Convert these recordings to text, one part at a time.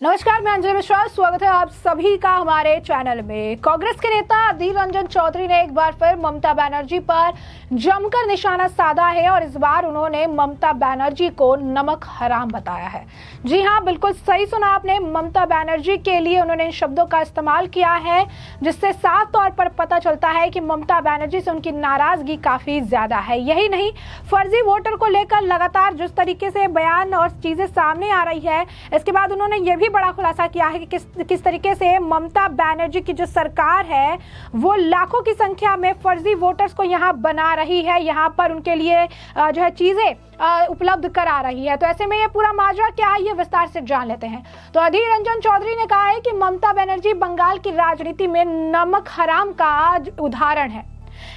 नमस्कार, मैं अंजलि मिश्रा। स्वागत है आप सभी का हमारे चैनल में। कांग्रेस के नेता अधीर रंजन चौधरी ने एक बार फिर ममता बनर्जी पर जमकर निशाना साधा है और इस बार उन्होंने ममता बनर्जी को नमक हराम बताया है। जी हां, बिल्कुल सही सुना आपने। ममता बनर्जी के लिए उन्होंने इन शब्दों का इस्तेमाल किया है, जिससे साफ तौर पर पता चलता है कि ममता बनर्जी से उनकी नाराजगी काफी ज्यादा है। यही नहीं, फर्जी वोटर को लेकर लगातार जिस तरीके से बयान और चीजें सामने आ रही है, इसके बाद उन्होंने ये भी बड़ा खुलासा किया है कि किस तरीके से ममता बनर्जी की जो सरकार है वो लाखों की संख्या में फर्जी वोटर्स को यहाँ बना रही है, यहाँ पर उनके लिए जो है चीजें उपलब्ध करा रही है। तो ऐसे में ये पूरा माजरा क्या है, ये विस्तार से जान लेते हैं। तो अधीर रंजन चौधरी ने कहा है कि ममता बनर्जी बंगाल की राजनीति में नमक हराम का उदाहरण है।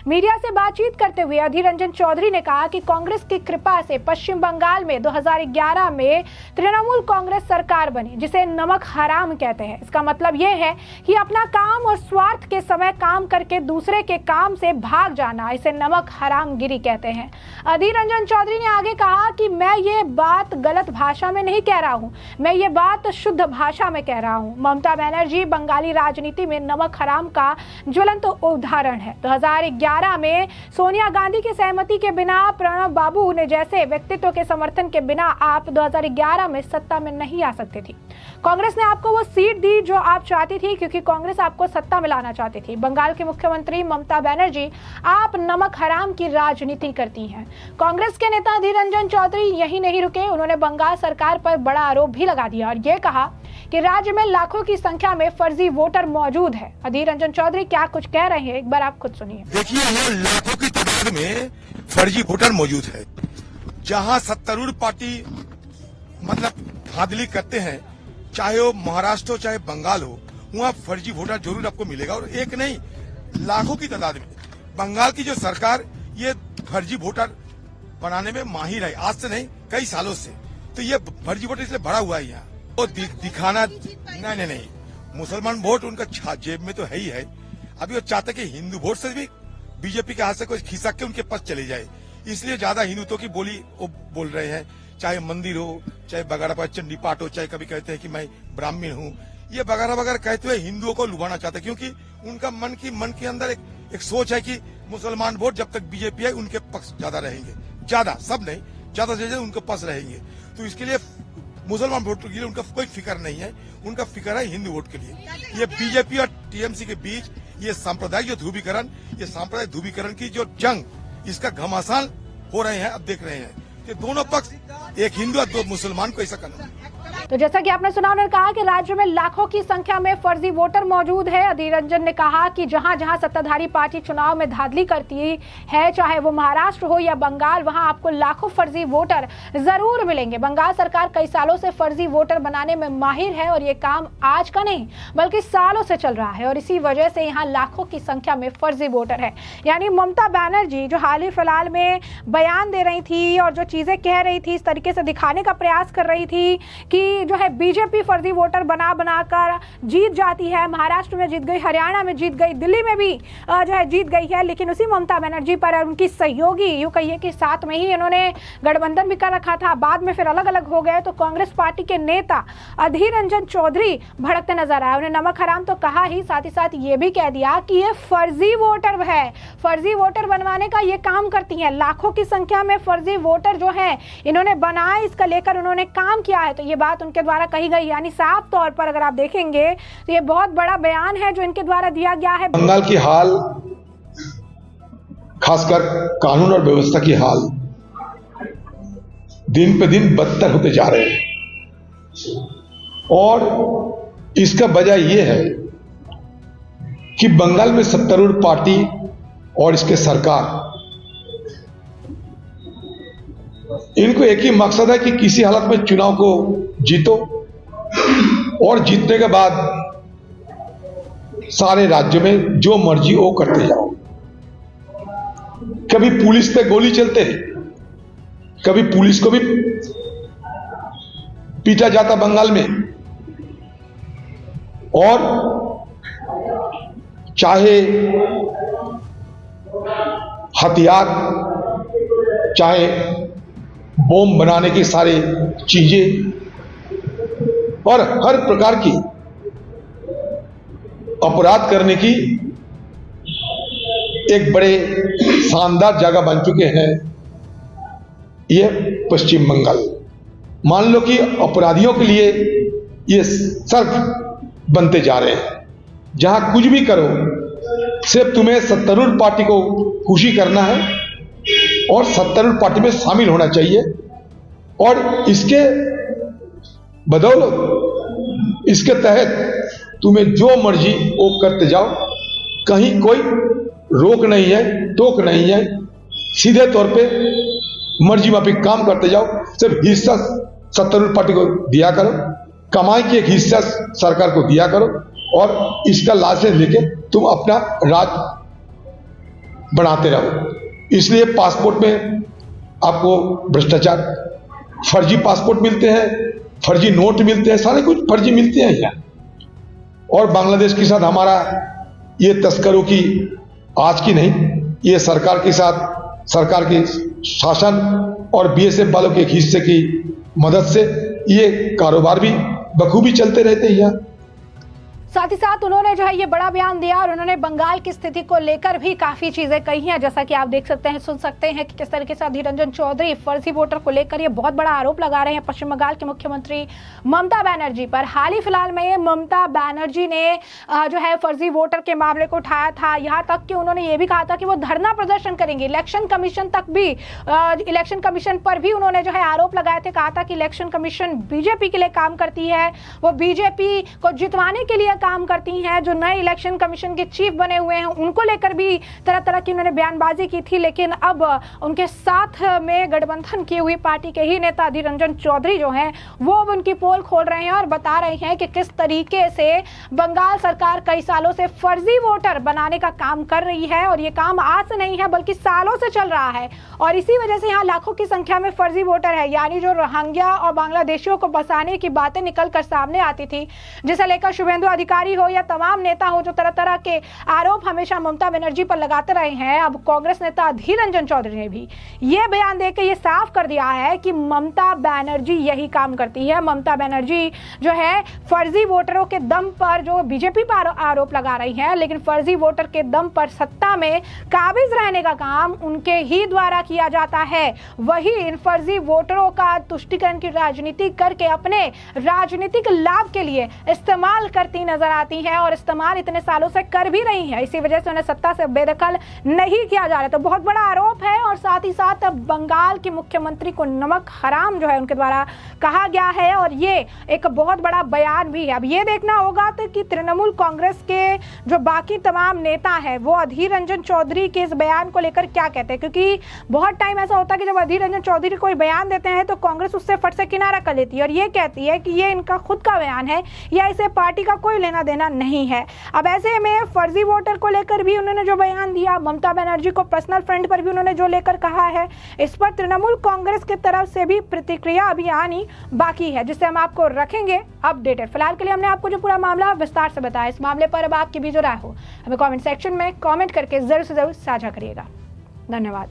मीडिया से बातचीत करते हुए अधीर रंजन चौधरी ने कहा कि कांग्रेस की कृपा से पश्चिम बंगाल में 2011 में तृणमूल कांग्रेस सरकार बनी, जिसे नमक हराम कहते हैं। इसका मतलब यह है कि अपना काम और स्वार्थ के समय काम करके दूसरे के काम से भाग जाना, इसे नमक हराम गिरी कहते हैं। अधीर रंजन चौधरी ने आगे कहा कि मैं ये बात गलत भाषा में नहीं कह रहा हूँ, मैं ये बात शुद्ध भाषा में कह रहा हूँ। ममता बनर्जी बंगाली राजनीति में नमक हराम का ज्वलंत उदाहरण है। 2011 में सोनिया गांधी की सहमति के बिना, प्रणब बाबू ने जैसे व्यक्तित्व के समर्थन के बिना आप 2011 में सत्ता में नहीं आ सकते थी। कांग्रेस ने आपको वो सीट दी जो आप चाहती थी, क्योंकि कांग्रेस आपको सत्ता में लाना चाहती थी। बंगाल की मुख्यमंत्री ममता बनर्जी, आप नमक हराम की राजनीति करती हैं। कांग्रेस के नेता अधीर रंजन चौधरी यही नहीं रुके, उन्होंने बंगाल सरकार पर बड़ा आरोप भी लगा दिया और ये कहा कि राज्य में लाखों की संख्या में फर्जी वोटर मौजूद है। अधीर रंजन चौधरी क्या कुछ कह रहे हैं, एक बार आप खुद सुनिए। देखिए, यहाँ लाखों की तादाद में फर्जी वोटर मौजूद है। जहाँ सत्तारूढ़ पार्टी मतलब धांधली करते हैं, चाहे वो महाराष्ट्र हो चाहे बंगाल हो, वहाँ फर्जी वोटर जरूर आपको मिलेगा। और एक नहीं, लाखों की तादाद में बंगाल की जो सरकार ये फर्जी वोटर बनाने में माहिर है, आज से नहीं कई सालों से। तो ये फर्जी वोटर इसलिए भरा हुआ है यहाँ। वो दिखाना नहीं, मुसलमान वोट उनका जेब में तो है ही है। अभी वो चाहते कि हिंदू वोट से भी बीजेपी के हाथ से कोई खिसक के उनके पास चले जाए, इसलिए ज्यादा हिंदुत्व की बोली वो बोल रहे हैं। चाहे मंदिर हो, चाहे बगाड़ा पर चंडी पाठ हो, चाहे कभी कहते हैं कि मैं ब्राह्मण हूँ, ये वगैरह वगैरह कहते हुए हिंदुओं को लुभाना चाहते हैं, क्योंकि उनका मन के अंदर एक सोच है कि मुसलमान वोट जब तक बीजेपी है उनके पक्ष ज्यादा रहेंगे, ज्यादा सब नहीं, ज्यादा से ज्यादा उनके पास रहेंगे। तो इसके लिए मुसलमान वोट के लिए उनका कोई फिक्र नहीं है, उनका फिक्र है हिंदू वोट के लिए। ये बीजेपी और टीएमसी के बीच ये सांप्रदायिक जो ध्रुवीकरण, ये सांप्रदायिक ध्रुवीकरण की जो जंग, इसका घमासान हो रहे हैं। अब देख रहे हैं कि दोनों पक्ष, एक हिंदू और दो मुसलमान को ऐसा करना। तो जैसा कि आपने सुना, उन्होंने कहा कि राज्य में लाखों की संख्या में फर्जी वोटर मौजूद है। अधीर रंजन ने कहा कि जहां जहां सत्ताधारी पार्टी चुनाव में धांधली करती है, चाहे वो महाराष्ट्र हो या बंगाल, वहां आपको लाखों फर्जी वोटर जरूर मिलेंगे। बंगाल सरकार कई सालों से फर्जी वोटर बनाने में माहिर है और ये काम आज का नहीं बल्कि सालों से चल रहा है और इसी वजह से यहाँ लाखों की संख्या में फर्जी वोटर है। यानी ममता बनर्जी जो हाल ही फिलहाल में बयान दे रही थी और जो चीजें कह रही थी, इस तरीके से दिखाने का प्रयास कर रही थी कि जो है बीजेपी फर्जी वोटर बनाकर जीत जाती है। महाराष्ट्र में जीत गई, हरियाणा में जीत गई, दिल्ली में भी जो है जीत गई है। लेकिन उसी ममता बनर्जी पर उनकी सहयोगी, यूं कहिए कि साथ में ही इन्होंने गठबंधन भी कर रखा था, बाद में फिर अलग अलग हो गए। तो कांग्रेस पार्टी के नेता अधीर रंजन चौधरी भड़कते नजर आए। उन्हें नमक हराम तो कहा ही, साथ ही साथ ये भी कह दिया कि ये फर्जी वोटर है, फर्जी वोटर बनवाने का ये काम करती है। लाखों की संख्या में फर्जी वोटर जो है इन्होंने बनाए, इसका लेकर उन्होंने काम किया है। तो ये बात उनके द्वारा कही गई, यानी साफ तौर पर अगर आप देखेंगे तो ये बहुत बड़ा बयान है जो इनके द्वारा दिया गया है। बंगाल की हाल, खासकर कानून और व्यवस्था की हाल दिन पे दिन बदतर होते जा रहे हैं और इसका वजह यह है कि बंगाल में सत्तारूढ़ पार्टी और इसके सरकार, इनको एक ही मकसद है कि किसी हालत में चुनाव को जीतो और जीतने के बाद सारे राज्य में जो मर्जी वो करते जाओ। कभी पुलिस पे गोली चलते हैं, कभी पुलिस को भी पीटा जाता बंगाल में, और चाहे हथियार, चाहे बम बनाने की सारी चीजें और हर प्रकार की अपराध करने की एक बड़े शानदार जगह बन चुके हैं ये पश्चिम बंगाल। मान लो कि अपराधियों के लिए ये सर्फ बनते जा रहे हैं। जहां कुछ भी करो सिर्फ तुम्हें सत्तारूढ़ पार्टी को खुशी करना है और सत्तारूढ़ पार्टी में शामिल होना चाहिए, और इसके बदौलत इसके तहत तुम्हें जो मर्जी वो करते जाओ, कहीं कोई रोक नहीं है, टोक नहीं है। सीधे तौर पे मर्जी माफिक काम करते जाओ, सिर्फ हिस्सा सत्तारूढ़ पार्टी को दिया करो, कमाई की एक हिस्सा सरकार को दिया करो, और इसका लाइसेंस लेके तुम अपना राज बढ़ाते रहो। इसलिए पासपोर्ट में आपको भ्रष्टाचार, फर्जी पासपोर्ट मिलते हैं, फर्जी नोट मिलते हैं, सारे कुछ फर्जी मिलते हैं यहाँ। और बांग्लादेश के साथ हमारा ये तस्करों की आज की नहीं, ये सरकार के साथ, सरकार के शासन और बीएसएफ वालों के एक हिस्से की मदद से ये कारोबार भी बखूबी चलते रहते हैं यहाँ। साथ ही साथ उन्होंने जो है ये बड़ा बयान दिया और उन्होंने बंगाल की स्थिति को लेकर भी काफी चीजें कही हैं, जैसा कि आप देख सकते हैं, सुन सकते हैं कि किस तरीके से अधीर रंजन चौधरी फर्जी वोटर को लेकर ये बहुत बड़ा आरोप लगा रहे हैं पश्चिम बंगाल के मुख्यमंत्री ममता बनर्जी पर। हाल ही फिलहाल में ममता बनर्जी ने जो है फर्जी वोटर के मामले को उठाया था, यहाँ तक कि उन्होंने ये भी कहा था कि वो धरना प्रदर्शन करेंगे। इलेक्शन कमीशन तक भी, इलेक्शन कमीशन पर भी उन्होंने जो है आरोप लगाए थे, कहा था कि इलेक्शन कमीशन बीजेपी के लिए काम करती है, वो बीजेपी को जितवाने के लिए काम करती हैं। जो नए इलेक्शन कमीशन के चीफ बने हुए हैं उनको लेकर भी तरह तरह की उन्होंने बयानबाजी की थी, लेकिन अब उनके साथ में गठबंधन की हुई पार्टी के ही नेता अधीर रंजन चौधरी जो हैं वो अब उनकी पोल खोल रहे हैं और बता रहे हैं कि किस तरीके से बंगाल सरकार कई सालों से फर्जी वोटर बनाने का काम कर रही है, और ये काम आज से नहीं है बल्कि सालों से चल रहा है। और इसी वजह से यहाँ लाखों की संख्या में फर्जी वोटर है, यानी जो रोहिंग्या और बांग्लादेशियों को बसाने की बातें निकल कर सामने आती थी, जिसे लेकर शुभेंदु अधिकारी हो या तमाम नेता हो जो तरह तरह के आरोप हमेशा ममता बनर्जी पर लगाते रहे हैं, अब कांग्रेस नेता अधीर रंजन चौधरी ने भी ये बयान देकर ये साफ कर दिया है कि ममता बनर्जी यही काम करती है। ममता बनर्जी जो है फर्जी वोटरों के दम पर जो बीजेपी पर आरोप लगा रही है, लेकिन फर्जी वोटर के दम पर सत्ता में काबिज रहने का काम उनके ही द्वारा किया जाता है। वही इन फर्जी वोटरों का तुष्टीकरण की राजनीति करके अपने राजनीतिक लाभ के लिए इस्तेमाल करती नजर आती है, और इस्तेमाल इतने सालों से कर भी रही है। इसी वजह से उन्हें सत्ता से बेदखल नहीं किया जा रहा। तो बहुत बड़ा आरोप है, और साथ ही साथ अब बंगाल के मुख्यमंत्री को नमक हराम जो है उनके द्वारा कहा गया है, और ये एक बहुत बड़ा बयान भी है। अब ये देखना होगा तो कि तृणमूल कांग्रेस के जो बाकी तमाम नेता है वो अधीर रंजन चौधरी के इस बयान को लेकर क्या कहते हैं, क्योंकि बहुत टाइम ऐसा होता है कि जब अधीर रंजन चौधरी कोई बयान देते हैं तो कांग्रेस उससे फट से किनारा कर लेती है और ये कहती है कि ये इनका खुद का बयान है या इसे पार्टी का कोई लेना देना नहीं है। अब ऐसे में फर्जी वोटर को लेकर भी उन्होंने जो बयान दिया, ममता बनर्जी को पर्सनल फ्रंट पर भी उन्होंने जो लेकर कहा है, इस पर तृणमूल कांग्रेस की तरफ से भी प्रतिक्रिया अभी आनी बाकी है, जिससे हम आपको रखेंगे अपडेटेड। फिलहाल के लिए हमने आपको जो पूरा मामला विस्तार से बताया, इस मामले पर अब आपकी भी जो राय हो हमें कमेंट सेक्शन में कमेंट करके जरूर से जरूर साझा करिएगा। धन्यवाद।